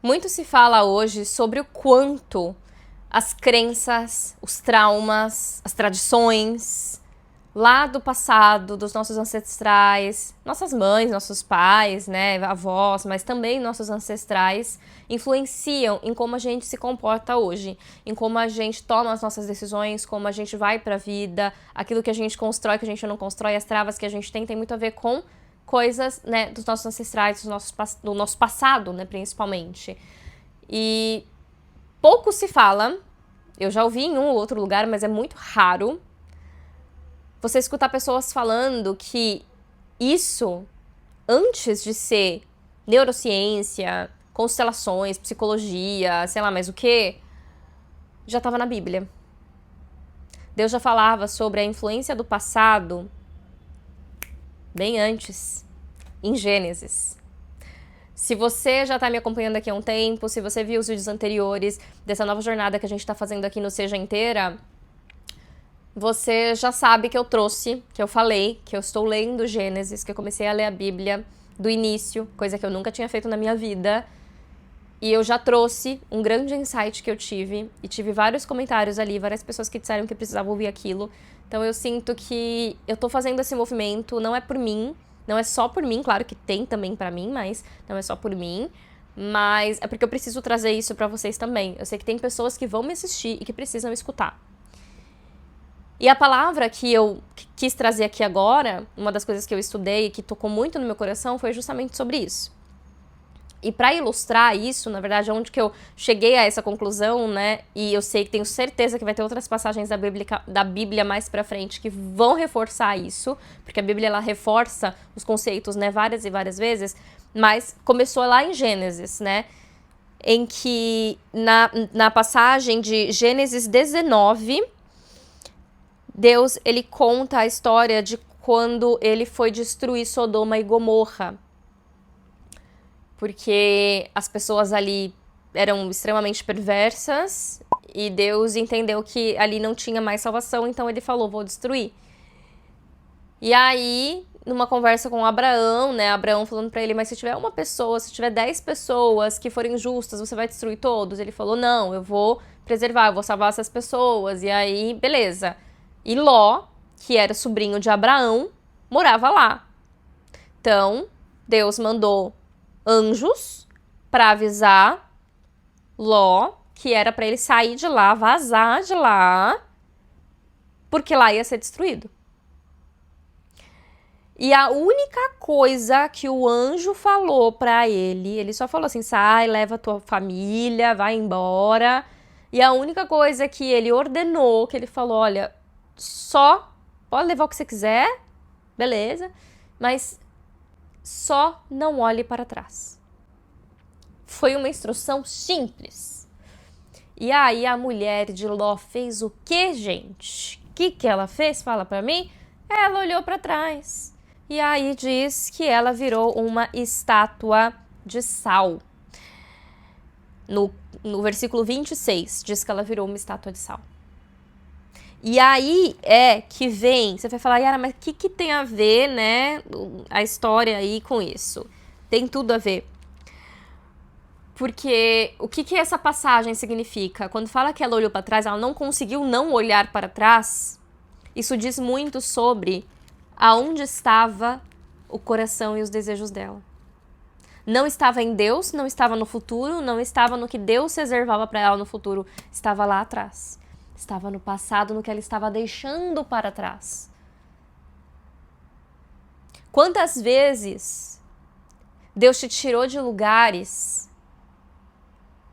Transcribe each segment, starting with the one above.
Muito se fala hoje sobre o quanto as crenças, os traumas, as tradições lá do passado, dos nossos ancestrais, nossas mães, nossos pais, né, avós, mas também nossos ancestrais, influenciam em como a gente se comporta hoje, em como a gente toma as nossas decisões, como a gente vai pra vida, aquilo que a gente constrói, que a gente não constrói, as travas que a gente tem muito a ver com coisas, né, dos nossos ancestrais, do nosso passado, né, principalmente. E pouco se fala, eu já ouvi em um ou outro lugar, mas é muito raro, você escutar pessoas falando que isso, antes de ser neurociência, constelações, psicologia, sei lá mais o que, já estava na Bíblia. Deus já falava sobre a influência do passado bem antes, em Gênesis. Se você já está me acompanhando aqui há um tempo, se você viu os vídeos anteriores dessa nova jornada que a gente está fazendo aqui no Seja Inteira, você já sabe que eu trouxe, que eu falei, que eu estou lendo Gênesis, que eu comecei a ler a Bíblia do início, coisa que eu nunca tinha feito na minha vida. E eu já trouxe um grande insight que eu tive, e tive vários comentários ali, várias pessoas que disseram que precisavam ouvir aquilo. Então eu sinto que eu tô fazendo esse movimento, não é por mim, não é só por mim, claro que tem também pra mim, mas não é só por mim. Mas é porque eu preciso trazer isso pra vocês também. Eu sei que tem pessoas que vão me assistir e que precisam escutar. E a palavra que eu quis trazer aqui agora, uma das coisas que eu estudei e que tocou muito no meu coração, foi justamente sobre isso. E para ilustrar isso, na verdade, onde que eu cheguei a essa conclusão, né, e eu sei que tenho certeza que vai ter outras passagens da Bíblia mais pra frente que vão reforçar isso, porque a Bíblia, ela reforça os conceitos, né, várias e várias vezes, mas começou lá em Gênesis, né, em que na passagem de Gênesis 19, Deus, ele conta a história de quando ele foi destruir Sodoma e Gomorra. Porque as pessoas ali eram extremamente perversas e Deus entendeu que ali não tinha mais salvação, então ele falou, vou destruir. E aí, numa conversa com Abraão, né, Abraão falando pra ele, mas se tiver uma pessoa, se tiver 10 pessoas que forem justas, você vai destruir todos? Ele falou, não, eu vou preservar, eu vou salvar essas pessoas. E aí, beleza. E Ló, que era sobrinho de Abraão, morava lá. Então, Deus mandou anjos para avisar Ló que era para ele sair de lá, vazar de lá, porque lá ia ser destruído. E a única coisa que o anjo falou para ele só falou assim, sai, leva a tua família, vai embora. E a única coisa que ele ordenou, que ele falou, olha, só pode levar o que você quiser, beleza, mas só não olhe para trás. Foi uma instrução simples. E aí a mulher de Ló fez o que, gente? O que ela fez? Fala pra mim. Ela olhou para trás. E aí diz que ela virou uma estátua de sal. No versículo 26, diz que ela virou uma estátua de sal. E aí é que vem, você vai falar, Yara, mas o que tem a ver, né, a história aí com isso? Tem tudo a ver. Porque o que essa passagem significa? Quando fala que ela olhou para trás, ela não conseguiu não olhar para trás, isso diz muito sobre aonde estava o coração e os desejos dela. Não estava em Deus, não estava no futuro, não estava no que Deus reservava para ela no futuro, estava lá atrás. Estava no passado, no que ela estava deixando para trás. Quantas vezes Deus te tirou de lugares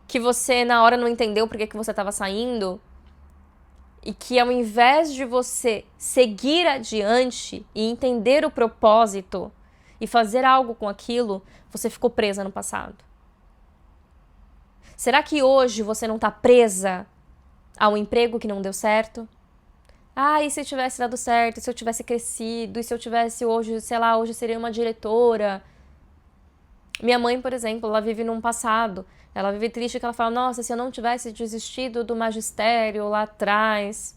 que você na hora não entendeu por que você estava saindo e que ao invés de você seguir adiante e entender o propósito e fazer algo com aquilo, você ficou presa no passado? Será que hoje você não está presa a um emprego que não deu certo? Ah, e se tivesse dado certo, e se eu tivesse crescido, e se eu tivesse hoje, sei lá, hoje seria uma diretora? Minha mãe, por exemplo, ela vive num passado, ela vive triste que ela fala, nossa, se eu não tivesse desistido do magistério lá atrás,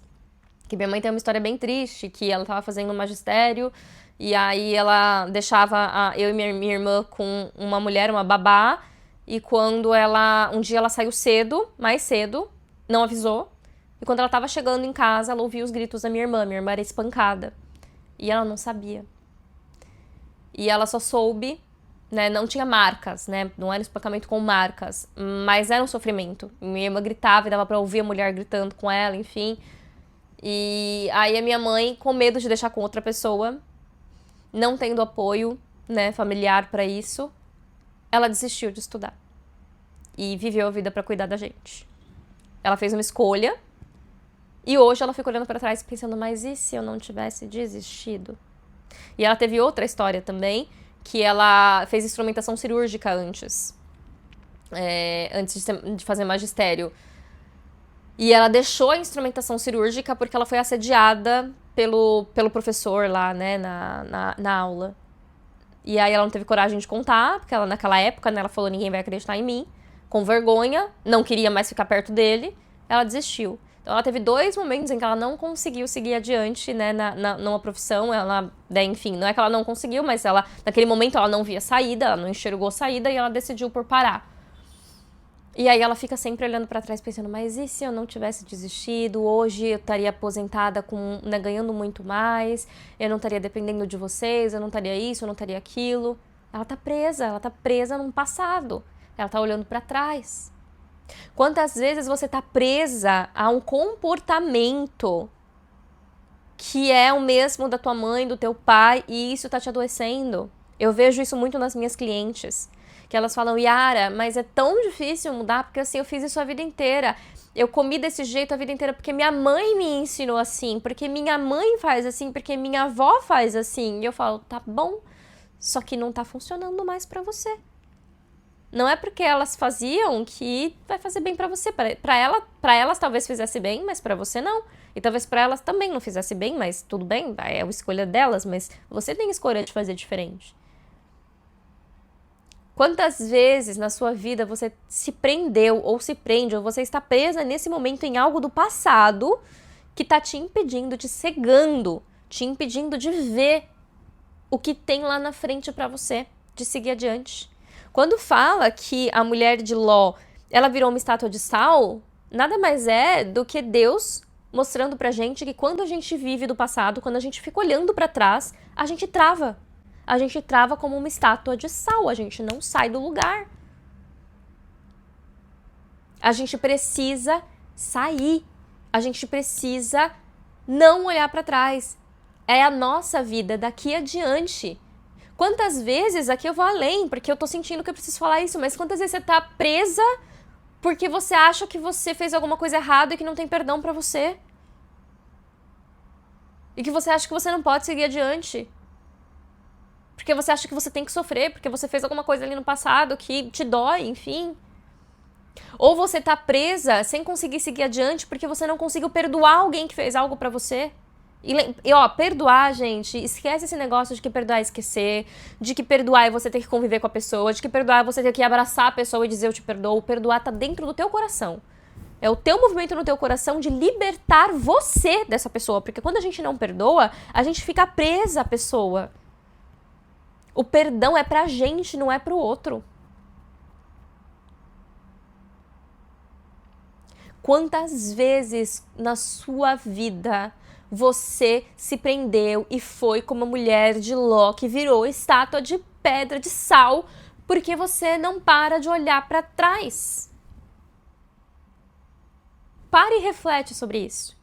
que minha mãe tem uma história bem triste, que ela estava fazendo magistério, e aí ela deixava eu e minha irmã com uma mulher, uma babá, E um dia ela saiu cedo, mais cedo, não avisou. E quando ela tava chegando em casa, ela ouviu os gritos da minha irmã. Minha irmã era espancada. E ela não sabia. E ela só soube, né? Não tinha marcas, né? Não era espancamento com marcas, mas era um sofrimento. Minha irmã gritava e dava pra ouvir a mulher gritando com ela, enfim. E aí a minha mãe, com medo de deixar com outra pessoa, não tendo apoio, né, familiar pra isso, ela desistiu de estudar. E viveu a vida pra cuidar da gente. Ela fez uma escolha. E hoje ela fica olhando pra trás pensando, mas e se eu não tivesse desistido? E ela teve outra história também, que ela fez instrumentação cirúrgica antes de fazer magistério. E ela deixou a instrumentação cirúrgica porque ela foi assediada pelo professor lá, né, na aula. E aí ela não teve coragem de contar, porque ela, naquela época, né, ela falou, ninguém vai acreditar em mim. Com vergonha, não queria mais ficar perto dele, ela desistiu. Então ela teve 2 momentos em que ela não conseguiu seguir adiante, né, numa profissão, ela, né, enfim, não é que ela não conseguiu, mas ela, naquele momento ela não via saída, ela não enxergou saída e ela decidiu por parar. E aí ela fica sempre olhando pra trás pensando, mas e se eu não tivesse desistido? Hoje eu estaria aposentada né, ganhando muito mais, eu não estaria dependendo de vocês, eu não estaria isso, eu não estaria aquilo. Ela tá presa num passado. Ela tá olhando pra trás. Quantas vezes você tá presa a um comportamento que é o mesmo da tua mãe, do teu pai, e isso tá te adoecendo? Eu vejo isso muito nas minhas clientes, que elas falam, Yara, mas é tão difícil mudar, porque assim, eu fiz isso a vida inteira. Eu comi desse jeito a vida inteira porque minha mãe me ensinou assim, porque minha mãe faz assim, porque minha avó faz assim. E eu falo, tá bom, só que não tá funcionando mais pra você. Não é porque elas faziam que vai fazer bem pra você. Pra elas talvez fizesse bem, mas pra você não. E talvez pra elas também não fizesse bem, mas tudo bem, é a escolha delas, mas você tem escolha de fazer diferente. Quantas vezes na sua vida você se prendeu ou se prende, ou você está presa nesse momento em algo do passado que tá te impedindo, te cegando, te impedindo de ver o que tem lá na frente pra você, de seguir adiante. Quando fala que a mulher de Ló, ela virou uma estátua de sal, nada mais é do que Deus mostrando pra gente que quando a gente vive do passado, quando a gente fica olhando pra trás, a gente trava. A gente trava como uma estátua de sal, a gente não sai do lugar. A gente precisa sair. A gente precisa não olhar pra trás. É a nossa vida daqui adiante. Quantas vezes, aqui eu vou além, porque eu tô sentindo que eu preciso falar isso, mas quantas vezes você tá presa porque você acha que você fez alguma coisa errada e que não tem perdão pra você? E que você acha que você não pode seguir adiante? Porque você acha que você tem que sofrer, porque você fez alguma coisa ali no passado que te dói, enfim. Ou você tá presa sem conseguir seguir adiante porque você não conseguiu perdoar alguém que fez algo pra você. E ó, perdoar, gente, esquece esse negócio de que perdoar é esquecer, de que perdoar é você ter que conviver com a pessoa, de que perdoar é você ter que abraçar a pessoa e dizer eu te perdoo. Perdoar tá dentro do teu coração. É o teu movimento no teu coração de libertar você dessa pessoa. Porque quando a gente não perdoa, a gente fica presa à pessoa. O perdão é pra gente, não é pro outro. Quantas vezes na sua vida você se prendeu e foi como a mulher de Ló que virou estátua de pedra de sal porque você não para de olhar para trás? Pare e reflete sobre isso.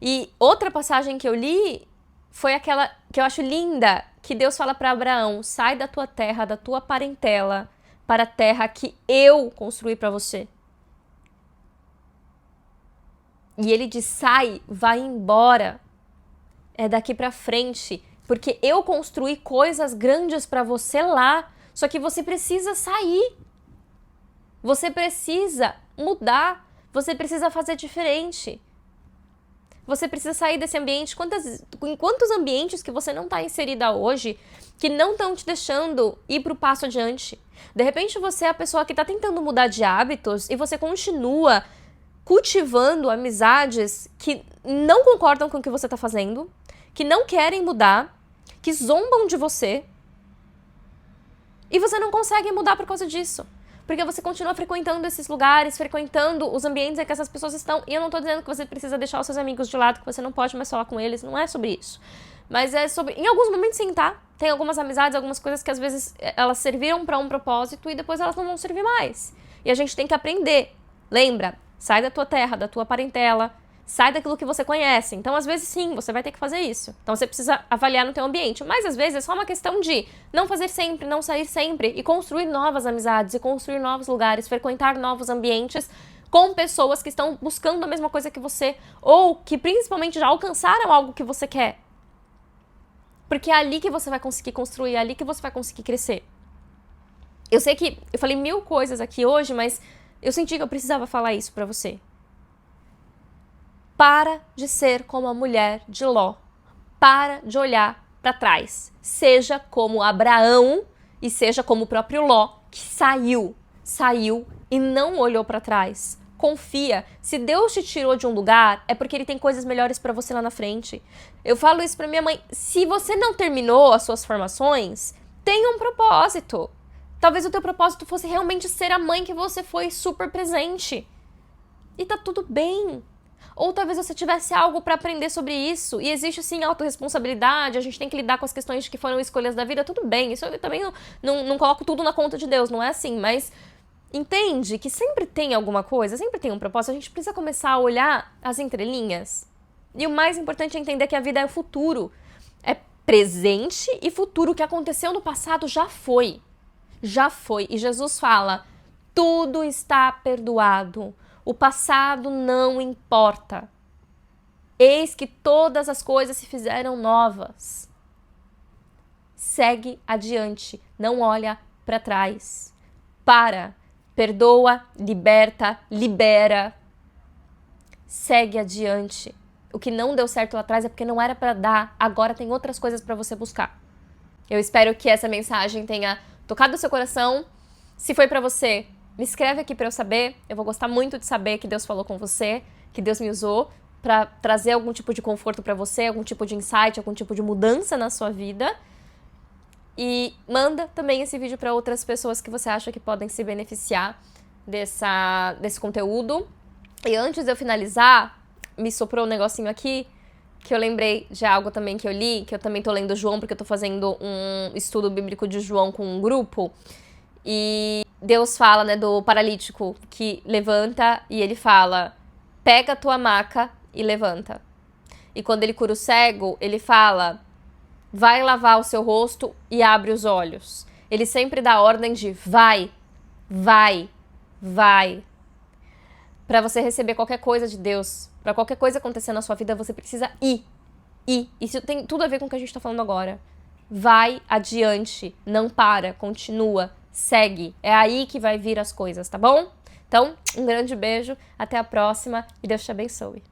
E outra passagem que eu li foi aquela que eu acho linda, que Deus fala para Abraão, sai da tua terra, da tua parentela, para a terra que eu construí para você. E ele diz, sai, vai embora, é daqui pra frente, porque eu construí coisas grandes pra você lá, só que você precisa sair, você precisa mudar, você precisa fazer diferente, você precisa sair desse ambiente. Em quantos ambientes que você não está inserida hoje, que não estão te deixando ir pro passo adiante? De repente você é a pessoa que está tentando mudar de hábitos e você continua cultivando amizades que não concordam com o que você está fazendo, que não querem mudar, que zombam de você. E você não consegue mudar por causa disso. Porque você continua frequentando esses lugares, frequentando os ambientes em que essas pessoas estão. E eu não tô dizendo que você precisa deixar os seus amigos de lado, que você não pode mais falar com eles. Não é sobre isso. Mas é sobre... Em alguns momentos, sim, tá? Tem algumas amizades, algumas coisas que às vezes elas serviram pra um propósito e depois elas não vão servir mais. E a gente tem que aprender. Lembra? Sai da tua terra, da tua parentela. Sai daquilo que você conhece. Então, às vezes, sim, você vai ter que fazer isso. Então, você precisa avaliar no teu ambiente. Mas, às vezes, é só uma questão de não fazer sempre, não sair sempre. E construir novas amizades, e construir novos lugares, frequentar novos ambientes com pessoas que estão buscando a mesma coisa que você. Ou que, principalmente, já alcançaram algo que você quer. Porque é ali que você vai conseguir construir, é ali que você vai conseguir crescer. Eu sei que eu falei 1000 coisas aqui hoje, mas eu senti que eu precisava falar isso pra você. Para de ser como a mulher de Ló. Para de olhar para trás. Seja como Abraão e seja como o próprio Ló, que saiu e não olhou para trás. Confia. Se Deus te tirou de um lugar, é porque Ele tem coisas melhores para você lá na frente. Eu falo isso para minha mãe. Se você não terminou as suas formações, tenha um propósito. Talvez o teu propósito fosse realmente ser a mãe que você foi super presente. E tá tudo bem. Ou talvez você tivesse algo para aprender sobre isso. E existe, sim, autorresponsabilidade. A gente tem que lidar com as questões que foram escolhas da vida. Tudo bem. Isso eu também não coloco tudo na conta de Deus. Não é assim. Mas entende que sempre tem alguma coisa. Sempre tem um propósito. A gente precisa começar a olhar as entrelinhas. E o mais importante é entender que a vida é o futuro. É presente e futuro. O que aconteceu no passado já foi. Já foi. E Jesus fala, tudo está perdoado. O passado não importa. Eis que todas as coisas se fizeram novas. Segue adiante. Não olha para trás. Para. Perdoa, liberta, libera. Segue adiante. O que não deu certo lá atrás é porque não era para dar. Agora tem outras coisas para você buscar. Eu espero que essa mensagem tenha tocado o seu coração. Se foi para você, me escreve aqui para eu saber. Eu vou gostar muito de saber que Deus falou com você, que Deus me usou para trazer algum tipo de conforto para você, algum tipo de insight, algum tipo de mudança na sua vida. E manda também esse vídeo para outras pessoas que você acha que podem se beneficiar desse conteúdo. E antes de eu finalizar, me soprou um negocinho aqui, que eu lembrei de algo também que eu li, que eu também tô lendo João, porque eu tô fazendo um estudo bíblico de João com um grupo. E Deus fala, né, do paralítico que levanta e ele fala, pega a tua maca e levanta. E quando ele cura o cego, ele fala, vai lavar o seu rosto e abre os olhos. Ele sempre dá a ordem de vai, vai, vai. Para você receber qualquer coisa de Deus, para qualquer coisa acontecer na sua vida, você precisa ir. Isso tem tudo a ver com o que a gente tá falando agora. Vai adiante, não para, continua. Segue, é aí que vai vir as coisas, tá bom? Então, um grande beijo, até a próxima e Deus te abençoe.